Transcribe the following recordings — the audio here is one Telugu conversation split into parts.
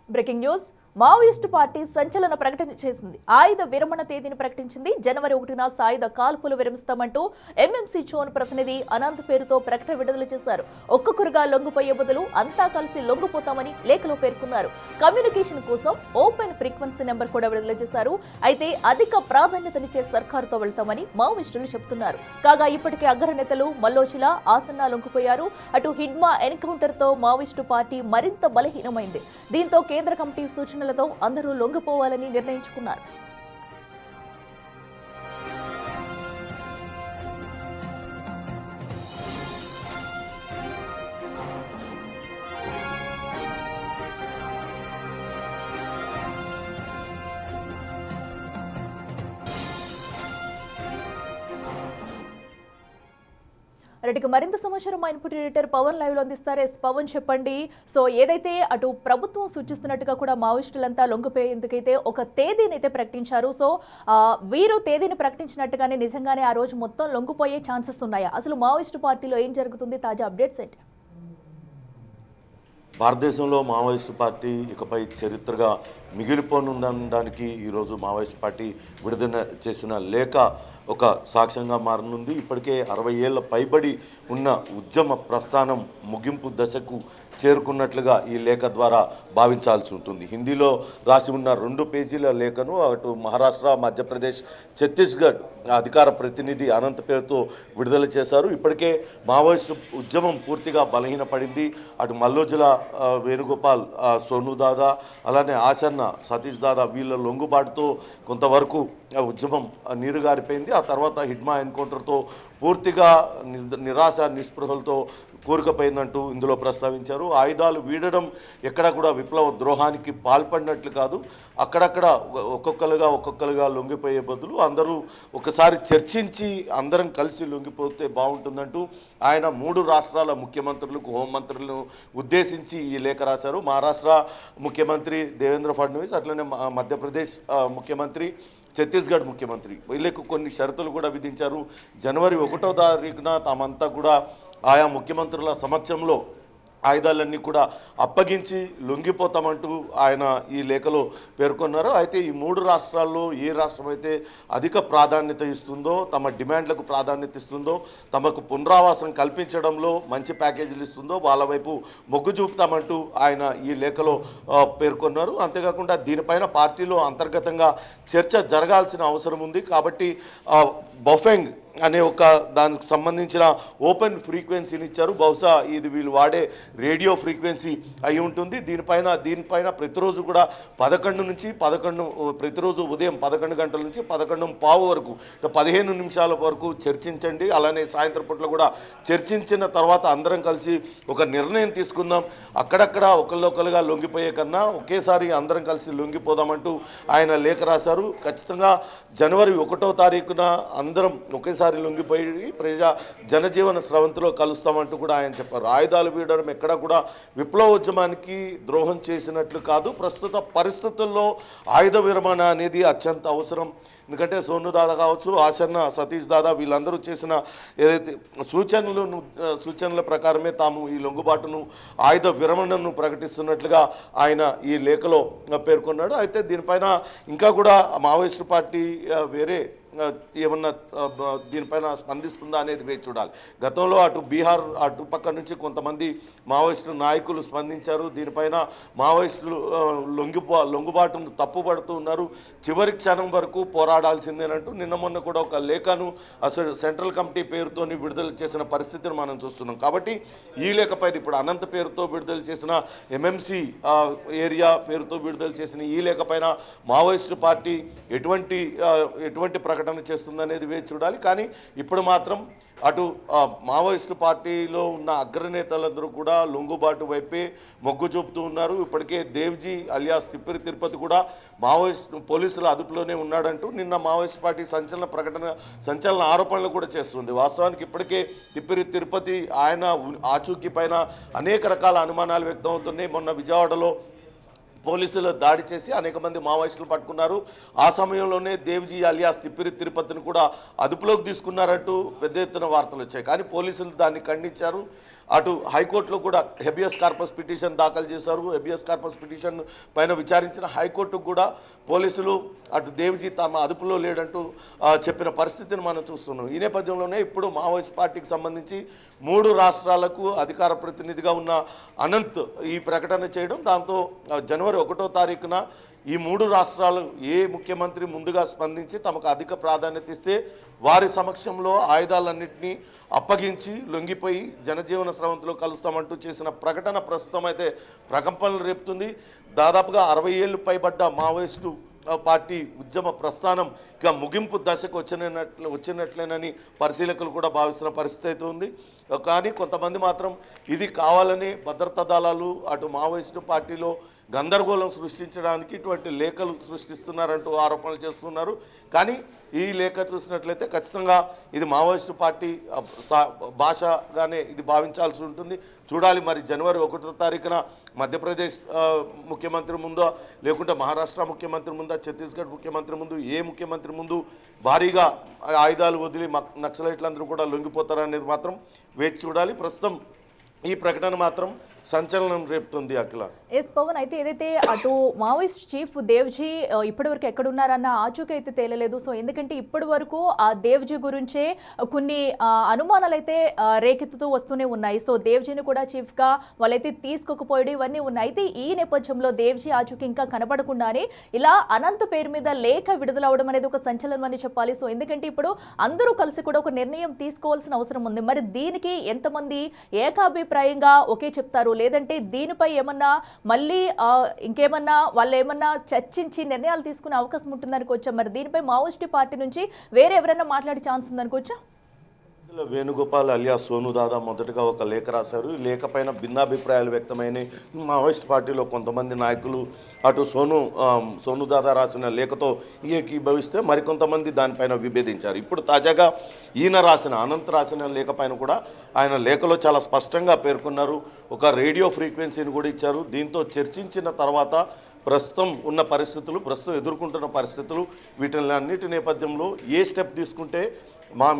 బ్రేకింగ్ న్యూస్ మావోయిస్టు పార్టీ సంచలన ప్రకటన చేసింది. ఆయుధ విరమణ తేదీని ప్రకటించింది. జనవరి 1న సాయుధ కాల్పులు విరమిస్తామంటూ ఎంఎంసీ చోన్ ప్రతినిధి అనంత్ పేరుతో ప్రకటన విడుదల చేశారు. ఒక్కొక్కరుగా లొంగిపోయే బదులు అంతా కలిసి లొంగిపోతామని లేఖలో పేర్కొన్నారు. కమ్యూనికేషన్ కోసం ఓపెన్ ఫ్రీక్వెన్సీ నెంబర్ కూడా విడుదల చేశారు. అయితే అధిక ప్రాధాన్యతనిచ్చే సర్కారుతో వెళ్తామని మావోయిస్టులు చెబుతున్నారు. కాగా ఇప్పటికే అగ్రనేతలు మల్లోచిల ఆసన్న లొంగిపోయారు. అటు హిడ్మా ఎన్కౌంటర్ తో మావోయిస్టు పార్టీ మరింత బలహీనమైంది. దీంతో కేంద్ర కమిటీ సూచన అందరూ లొంగిపోవాలని నిర్ణయించుకున్నారు. రెడ్డికి మరింత సమాచారం మా ఇన్పుట్ ఎడిటర్ పవన్ లైవ్ లో అందిస్తారు. పవన్ చెప్పండి. సో ఏదైతే అటు ప్రభుత్వం సూచిస్తున్నట్టుగా కూడా మావోయిస్టులంతా లొంగిపోయేందుకైతే ఒక తేదీని అయితే ప్రకటించారు. సో వీరు తేదీని ప్రకటించినట్టుగానే నిజంగానే ఆ రోజు మొత్తం లొంగిపోయే ఛాన్సెస్ ఉన్నాయా? అసలు మావోయిస్టు పార్టీలో ఏం జరుగుతుంది? తాజా అప్డేట్స్ ఏంటి? భారతదేశంలో మావోయిస్టు పార్టీ ఇకపై చరిత్రగా మిగిలిపోనుందనడానికి ఈరోజు మావోయిస్టు పార్టీ విడుదల చేసిన లేఖ ఒక సాక్ష్యంగా మారనుంది. ఇప్పటికే 60 ఏళ్ల పైబడి ఉన్న ఉద్యమ ప్రస్థానం ముగింపు దశకు చేరుకున్నట్లుగా ఈ లేఖ ద్వారా భావించాల్సి ఉంటుంది. హిందీలో రాసి ఉన్న 2 పేజీల లేఖను అటు మహారాష్ట్ర, మధ్యప్రదేశ్, ఛత్తీస్గఢ్ అధికార ప్రతినిధి అనంత్ పేరుతో విడుదల చేశారు. ఇప్పటికే మావోయిస్టు ఉద్యమం పూర్తిగా బలహీనపడింది. అటు మల్లోజుల వేణుగోపాల్, సోను దాదా, అలానే ఆసన్న సతీష్ దాదా వీళ్ళ లొంగుబాటుతో కొంతవరకు ఉద్యమం నీరుగారిపోయింది. ఆ తర్వాత హిడ్మా ఎన్కౌంటర్తో పూర్తిగా నిరాశ నిస్పృహలతో కూరుకుపోయిందంటూ ఇందులో ప్రస్తావించారు. ఆయుధాలు వీడడం ఎక్కడ కూడా విప్లవ ద్రోహానికి పాల్పడినట్లు కాదు. అక్కడక్కడ ఒక్కొక్కరుగా లొంగిపోయే బదులు అందరూ ఒకసారి చర్చించి అందరం కలిసి లొంగిపోతే బాగుంటుందంటూ ఆయన 3 రాష్ట్రాల ముఖ్యమంత్రులకు, హోంమంత్రులను ఉద్దేశించి ఈ లేఖ రాశారు. మహారాష్ట్ర ముఖ్యమంత్రి దేవేంద్ర ఫడ్నవీస్, అట్లనే మధ్యప్రదేశ్ ముఖ్యమంత్రి, ఛత్తీస్గఢ్ ముఖ్యమంత్రి వీళ్ళకు కొన్ని షరతులు కూడా విధించారు. జనవరి 1వ తారీఖున తామంతా కూడా ఆయా ముఖ్యమంత్రుల సమక్షంలో ఆయుధాలన్నీ కూడా అప్పగించి లొంగిపోతామంటూ ఆయన ఈ లేఖలో పేర్కొన్నారు. అయితే ఈ 3 రాష్ట్రాల్లో ఏ రాష్ట్రం అయితే అధిక ప్రాధాన్యత ఇస్తుందో, తమ డిమాండ్లకు ప్రాధాన్యత ఇస్తుందో, తమకు పునరావాసం కల్పించడంలో మంచి ప్యాకేజీలు ఇస్తుందో వాళ్ళ వైపు మొగ్గు చూపుతామంటూ ఆయన ఈ లేఖలో పేర్కొన్నారు. అంతేకాకుండా దీనిపైన పార్టీలో అంతర్గతంగా చర్చ జరగాల్సిన అవసరం ఉంది. కాబట్టి బఫెంగ్ అనే ఒక దానికి సంబంధించిన ఓపెన్ ఫ్రీక్వెన్సీని ఇచ్చారు. బహుశా ఇది వీళ్ళు వాడే రేడియో ఫ్రీక్వెన్సీ అయి ఉంటుంది. దీనిపైన ప్రతిరోజు కూడా 11 నుంచి 11 ప్రతిరోజు ఉదయం 11 గంటల నుంచి 11:15 వరకు 15 నిమిషాల వరకు చర్చించండి. అలానే సాయంత్రం పూట్ల కూడా చర్చించిన తర్వాత అందరం కలిసి ఒక నిర్ణయం తీసుకుందాం. అక్కడక్కడ ఒకళ్ళొకరుగా లొంగిపోయే కన్నా ఒకేసారి అందరం కలిసి లొంగిపోదామంటూ ఆయన లేఖ రాశారు. ఖచ్చితంగా జనవరి 1వ తారీఖున అందరం ఒకేసారి లొంగిపోయి జనజీవన స్రవంతిలో కలుస్తామంటూ కూడా ఆయన చెప్పారు. ఆయుధాలు వీడడం ఎక్కడ కూడా విప్లవోద్యమానికి ద్రోహం చేసినట్లు కాదు. ప్రస్తుత పరిస్థితుల్లో ఆయుధ విరమణ అనేది అత్యంత అవసరం. ఎందుకంటే సోను దాదా కావచ్చు, ఆసన్న సతీష్ దాదా వీళ్ళందరూ చేసిన ఏదైతే సూచనల ప్రకారమే తాము ఈ లొంగుబాటును, ఆయుధ విరమణను ప్రకటిస్తున్నట్లుగా ఆయన ఈ లేఖలో పేర్కొన్నాడు. అయితే దీనిపైన ఇంకా కూడా మావోయిస్టు పార్టీ వేరే ఏమన్నా దీనిపైన స్పందిస్తుందా అనేది వేచి చూడాలి. గతంలో అటు బీహార్ అటుపక్క నుంచి కొంతమంది మావోయిస్టు నాయకులు స్పందించారు. దీనిపైన మావోయిస్టులు లొంగుబాటును తప్పుపడుతూ ఉన్నారు. చివరి క్షణం వరకు పోరాడాల్సిందేనంటూ నిన్న మొన్న కూడా ఒక లేఖను అసలు సెంట్రల్ కమిటీ పేరుతో విడుదల చేసిన పరిస్థితిని మనం చూస్తున్నాం. కాబట్టి ఈ లేఖపైన ఇప్పుడు అనంత్ పేరుతో విడుదల చేసిన, ఎంఎంసీ ఏరియా పేరుతో విడుదల చేసిన ఈ లేఖపైన మావోయిస్టు పార్టీ ఎటువంటి ప్రకటన చేస్తుందనేది వేచి చూడాలి. కానీ ఇప్పుడు మాత్రం అటు మావోయిస్టు పార్టీలో ఉన్న అగ్రనేతలందరూ కూడా లొంగుబాటు వైపే మొగ్గు చూపుతూ ఉన్నారు. ఇప్పటికే దేవ్జీ అలియాస్ తిప్పిరి తిరుపతి కూడా మావోయిస్టు పోలీసుల అదుపులోనే ఉన్నాడంటూ నిన్న మావోయిస్టు పార్టీ సంచలన ఆరోపణలు కూడా చేస్తుంది. వాస్తవానికి ఇప్పటికే తిప్పిరి తిరుపతి ఆయన ఆచూకీ పైన అనేక రకాల అనుమానాలు వ్యక్తం అవుతున్నాయి. మొన్న విజయవాడలో పోలీసులు దాడి చేసి అనేక మంది మావోయిస్టులు పట్టుకున్నారు. ఆ సమయంలోనే దేవ్జీ అలియాస్ తిప్పిరి తిరుపతిని కూడా అదుపులోకి తీసుకున్నారంటూ పెద్ద ఎత్తున వార్తలు వచ్చాయి. కానీ పోలీసులు దాన్ని ఖండించారు. అటు హైకోర్టులో కూడా హెబియస్ కార్పస్ పిటిషన్ దాఖలు చేశారు. హెబియస్ కార్పస్ పిటిషన్ పైన విచారించిన హైకోర్టుకు కూడా పోలీసులు అటు దేవ్జీ తమ అదుపులో లేడంటూ చెప్పిన పరిస్థితిని మనం చూస్తున్నాం. ఈ నేపథ్యంలోనే ఇప్పుడు మావోయిస్ట్ పార్టీకి సంబంధించి 3 రాష్ట్రాలకు అధికార ప్రతినిధిగా ఉన్న అనంత్ ఈ ప్రకటన చేయడం, దాంతో జనవరి 1వ తారీఖున ఈ 3 రాష్ట్రాలు ఏ ముఖ్యమంత్రి ముందుగా స్పందించి తమకు అధిక ప్రాధాన్యత ఇస్తే వారి సమక్షంలో ఆయుధాలన్నింటినీ అప్పగించి లొంగిపోయి జనజీవన స్రవంతిలో కలుస్తామంటూ చేసిన ప్రకటన ప్రస్తుతం అయితే ప్రకంపనలు రేపుతుంది. దాదాపుగా 60 ఏళ్ళు పైబడ్డ మావోయిస్టు పార్టీ ఉద్యమ ప్రస్థానం ఇక ముగింపు దశకు వచ్చినట్లేనని పరిశీలకులు కూడా భావిస్తున్న పరిస్థితి అయితే ఉంది. కానీ కొంతమంది మాత్రం ఇది కావాలని భద్రతా దళాలు అటు మావోయిస్టు పార్టీలో గందరగోళం సృష్టించడానికి ఇటువంటి లేఖలు సృష్టిస్తున్నారంటూ ఆరోపణలు చేస్తున్నారు. కానీ ఈ లేఖ చూసినట్లయితే ఖచ్చితంగా ఇది మావోయిస్టు పార్టీ భాషగానే ఇది భావించాల్సి ఉంటుంది. చూడాలి మరి జనవరి 1వ తారీఖున మధ్యప్రదేశ్ ముఖ్యమంత్రి ముందో, లేకుంటే మహారాష్ట్ర ముఖ్యమంత్రి ముందో, ఛత్తీస్గఢ్ ముఖ్యమంత్రి ముందు, ఏ ముఖ్యమంత్రి ముందు భారీగా ఆయుధాలు వదిలి నక్సలైట్లందరూ కూడా లొంగిపోతారనేది మాత్రం వేచి చూడాలి. ప్రస్తుతం ఈ ప్రకటన మాత్రం సంచలనం రేపుతుంది. అఖిల, ఎస్ పవన్, అయితే ఏదైతే అటు మావోయిస్ట్ చీఫ్ దేవ్జీ ఇప్పటి వరకు ఎక్కడున్నారన్న ఆచూకీ అయితే తేలలేదు. సో ఎందుకంటే ఇప్పటి వరకు ఆ దేవ్జీ గురించే కొన్ని అనుమానాలు అయితే రేకెత్తుతూ వస్తూనే ఉన్నాయి. సో దేవ్జీని కూడా చీఫ్గా వాళ్ళైతే తీసుకోకపోయాడు, ఇవన్నీ ఉన్నాయి. అయితే ఈ నేపథ్యంలో దేవ్జీ ఆచూకీ ఇంకా కనపడకుండానే ఇలా అనంత్ పేరు మీద లేఖ విడుదలవడం అనేది ఒక సంచలనం అని చెప్పాలి. సో ఎందుకంటే ఇప్పుడు అందరూ కలిసి కూడా ఒక నిర్ణయం తీసుకోవాల్సిన అవసరం ఉంది. మరి దీనికి ఎంతమంది ఏకాభిప్రాయంగా ఒకే చెప్తారు, లేదంటే దీనిపై ఏమన్నా మళ్ళీ ఇంకేమన్నా వాళ్ళు ఏమన్నా చర్చించి నిర్ణయాలు తీసుకునే అవకాశం ఉంటుందనుకోవచ్చా? మరి దీనిపై మావోయిస్ట్ పార్టీ నుంచి వేరే ఎవరైనా మాట్లాడే ఛాన్స్ ఉందనుకోవచ్చా? వేణుగోపాల్ అలియా సోను దాదా మొదటగా ఒక లేఖ రాశారు. ఈ లేఖ పైన భిన్నాభిప్రాయాలు వ్యక్తమైనాయి. మావోయిస్ట్ పార్టీలో కొంతమంది నాయకులు అటు సోను దాదా రాసిన లేఖతో ఏకీభవిస్తే మరికొంతమంది దానిపైన విభేదించారు. ఇప్పుడు తాజాగా అనంత్ రాసిన లేఖ పైన కూడా ఆయన లేఖలో చాలా స్పష్టంగా పేర్కొన్నారు. ఒక రేడియో ఫ్రీక్వెన్సీని కూడా ఇచ్చారు. దీంతో చర్చించిన తర్వాత ప్రస్తుతం ఎదుర్కొంటున్న పరిస్థితులు వీటిని నేపథ్యంలో ఏ స్టెప్ తీసుకుంటే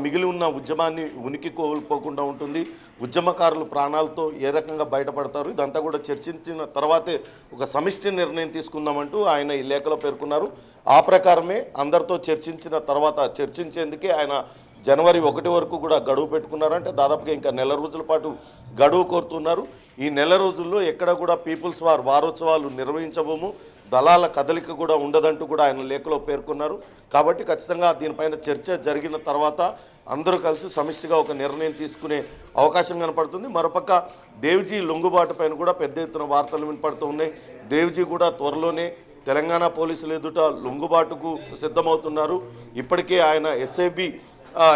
మిగిలి ఉన్న ఉద్యమాన్ని ఉనికి కోల్పోకుండా ఉంటుంది, ఉద్యమకారులు ప్రాణాలతో ఏ రకంగా బయటపడతారు, ఇదంతా కూడా చర్చించిన తర్వాతే ఒక సమిష్టి నిర్ణయం తీసుకుందామంటూ ఆయన ఈ లేఖలో పేర్కొన్నారు. ఆ ప్రకారమే అందరితో చర్చించేందుకే ఆయన జనవరి 1 వరకు కూడా గడువు పెట్టుకున్నారంటే దాదాపుగా ఇంకా నెల రోజుల పాటు గడువు కోరుతున్నారు. ఈ నెల రోజుల్లో ఎక్కడ కూడా పీపుల్స్ వారోత్సవాలు నిర్వహించబోము, దళాల కదలిక కూడా ఉండదంటూ కూడా ఆయన లేఖలో పేర్కొన్నారు. కాబట్టి ఖచ్చితంగా దీనిపైన చర్చ జరిగిన తర్వాత అందరూ కలిసి సమిష్టిగా ఒక నిర్ణయం తీసుకునే అవకాశం కనపడుతుంది. మరోపక్క దేవ్జీ లొంగుబాటు పైన కూడా పెద్ద ఎత్తున వార్తలు వినపడుతూ ఉన్నాయి. దేవ్జీ కూడా త్వరలోనే తెలంగాణ పోలీసులు ఎదుట లొంగుబాటుకు సిద్ధమవుతున్నారు. ఇప్పటికే ఆయన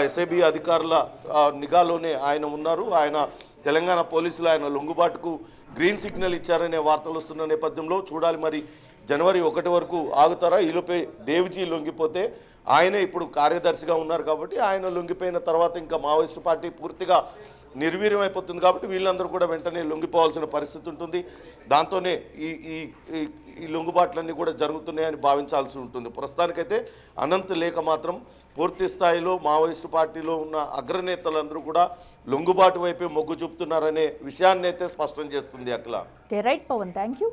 ఎస్ఐబి అధికారుల నిఘాలోనే ఆయన ఉన్నారు. ఆయన తెలంగాణ పోలీసులు ఆయన లొంగుబాటుకు గ్రీన్ సిగ్నల్ ఇచ్చారనే వార్తలు వస్తున్న నేపథ్యంలో చూడాలి మరి జనవరి 1 వరకు ఆగుతారా. ఈలోపే దేవ్జీ లొంగిపోతే ఆయనే ఇప్పుడు కార్యదర్శిగా ఉన్నారు కాబట్టి ఆయన లొంగిపోయిన తర్వాత ఇంకా మావోయిస్టు పార్టీ పూర్తిగా నిర్వీర్యం అయిపోతుంది. కాబట్టి వీళ్ళందరూ కూడా వెంటనే లొంగిపోవాల్సిన పరిస్థితి ఉంటుంది. దాంతోనే ఈ లొంగుబాట్లన్నీ కూడా జరుగుతున్నాయని భావించాల్సి ఉంటుంది. ప్రస్తుతానికైతే అనంత్ లేఖ మాత్రం పూర్తి స్థాయిలో మావోయిస్టు పార్టీలో ఉన్న అగ్రనేతలందరూ కూడా లొంగుబాటు వైపే మొగ్గు చూపుతున్నారనే విషయాన్ని అయితే స్పష్టం చేస్తుంది. అఖిల, రైట్ పవన్, థ్యాంక్ యూ.